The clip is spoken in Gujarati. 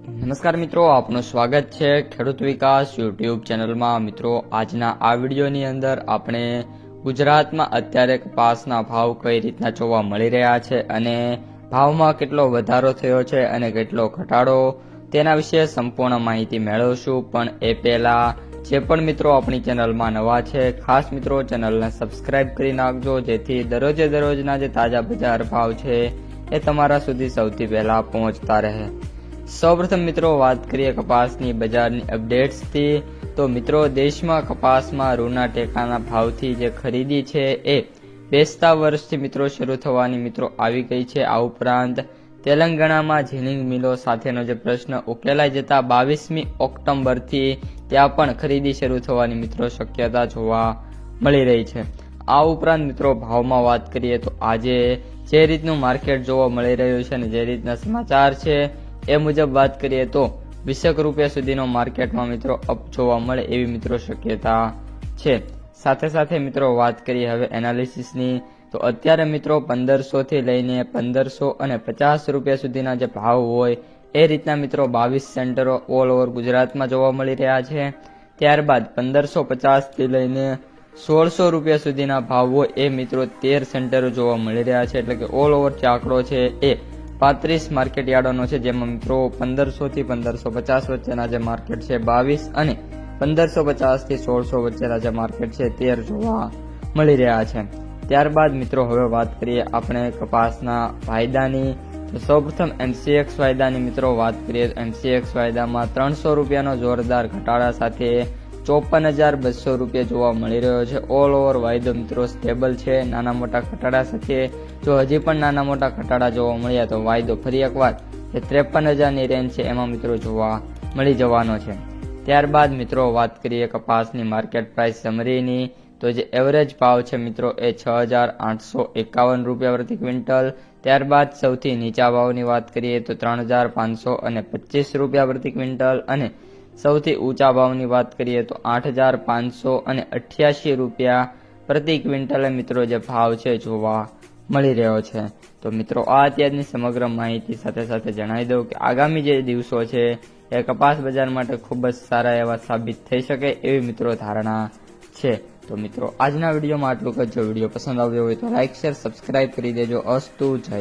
નમસ્કાર મિત્રો, આપનું સ્વાગત છે ખેડૂત વિકાસ યુટ્યુબ ચેનલમાં। મિત્રો, આજના આ વિડીયોની અંદર આપણે ગુજરાતમાં અત્યારે કપાસના ભાવ કઈ રીતના જોવા મળી રહ્યા છે અને ભાવમાં કેટલો વધારો થયો છે અને કેટલો ઘટાડો, તેના વિશે સંપૂર્ણ માહિતી મેળવશું। પણ એ પહેલા જે પણ મિત્રો આપણી ચેનલમાં નવા છે, ખાસ મિત્રો ચેનલને સબસ્ક્રાઇબ કરી નાખજો, જેથી દરરોજે દરરોજના જે તાજા બજાર ભાવ છે એ તમારા સુધી સૌથી પહેલા પહોંચતા રહે। સૌપ્રથમ મિત્રો વાત કરીએ કપાસની બજારની અપડેટ્સથી, તો મિત્રો દેશમાં કપાસમાં રૂના ટેકાના ભાવથી જે ખરીદી છે એ બેસતા વર્ષથી મિત્રો શરૂ થવાની મિત્રો આવી ગઈ છે। આ ઉપરાંત તેલંગાણામાં જીનિંગ મિલો સાથેનો જે પ્રશ્ન ઉકેલાઈ જતા 22મી ઓક્ટોબરથી ત્યાં પણ ખરીદી શરૂ થવાની મિત્રો શક્યતા જોવા મળી રહી છે। આ ઉપરાંત મિત્રો ભાવમાં વાત કરીએ તો આજે જે રીતનું માર્કેટ જોવા મળી રહ્યું છે અને જે રીતના સમાચાર છે એ મુજબ વાત કરીએ તો 20 રૂપિયા સુધીનો માર્કેટમાં મિત્રો અપ જોવા મળે એવી મિત્રો શક્યતા છે। સાથે સાથે મિત્રો વાત કરીએ હવે એનાલિસિસની, તો અત્યારે મિત્રો 1500 થી લઈને 1550 રૂપિયા સુધીના જે ભાવ હોય એ રીતના મિત્રો 22 સેન્ટરો ઓલ ઓવર ગુજરાતમાં જોવા મળી રહ્યા છે। ત્યારબાદ 1550 થી લઈને 1600 રૂપિયા સુધીના ભાવ હોય એ મિત્રો 13 સેન્ટરો જોવા મળી રહ્યા છે। એટલે કે ઓલ ઓવર જે આંકડો છે એ 35 માર્કેટ યાર્ડોનો છે, જેમાં મિત્રો 1500 થી 1550 વચ્ચેના જે માર્કેટ છે 22 અને 1550 થી 1600 વચ્ચેના જે માર્કેટ છે 13 જોવા મળી રહ્યા છે। ત્યારબાદ મિત્રો હવે વાત કરીએ આપણે કપાસના વાયદાની, તો સૌપ્રથમ MCX વાયદાની મિત્રો વાત કરીએ તો MCX વાયદામાં 300 રૂપિયાનો જોરદાર ઘટાડા સાથે 54,200 રૂપિયા જોવા મળી રહ્યો છે। ઓલ ઓવર વાયદો મિત્રો સ્ટેબલ છે, નાના મોટા ઘટાડા સાથે જો હજી પણ નાના મોટા ઘટાડા જોવા મળ્યા તો વાયદો ફરી એકવાર જે 53,000ની રેન્જ છે એમાં મિત્રો જોવા મળી જવાનો છે। ત્યારબાદ મિત્રો વાત કરીએ કપાસની માર્કેટ પ્રાઇસ સમરીની, તો જે એવરેજ ભાવ છે મિત્રો એ 6,851 રૂપિયા પ્રતિ ક્વિન્ટલ। ત્યારબાદ સૌથી નીચા ભાવની વાત કરીએ તો 3,525 રૂપિયા પ્રતિ ક્વિન્ટલ અને સૌથી ઊંચા ભાવની વાત કરીએ તો 8,588 રૂપિયા પ્રતિ ક્વિન્ટલે મિત્રો જે ભાવ છે જોવા મળી રહ્યો છે। તો મિત્રો આ અત્યારની સમગ્ર માહિતી સાથે સાથે જણાવી દઉં કે આગામી જે દિવસો છે એ કપાસ બજાર માટે ખૂબ જ સારા એવા સાબિત થઈ શકે એવી મિત્રો ધારણા છે। તો મિત્રો આજના વિડીયોમાં આટલું જ। જો વિડીયો પસંદ આવ્યો હોય તો લાઇક, શેર, સબસ્ક્રાઇબ કરી દેજો। અસ્તુ, જય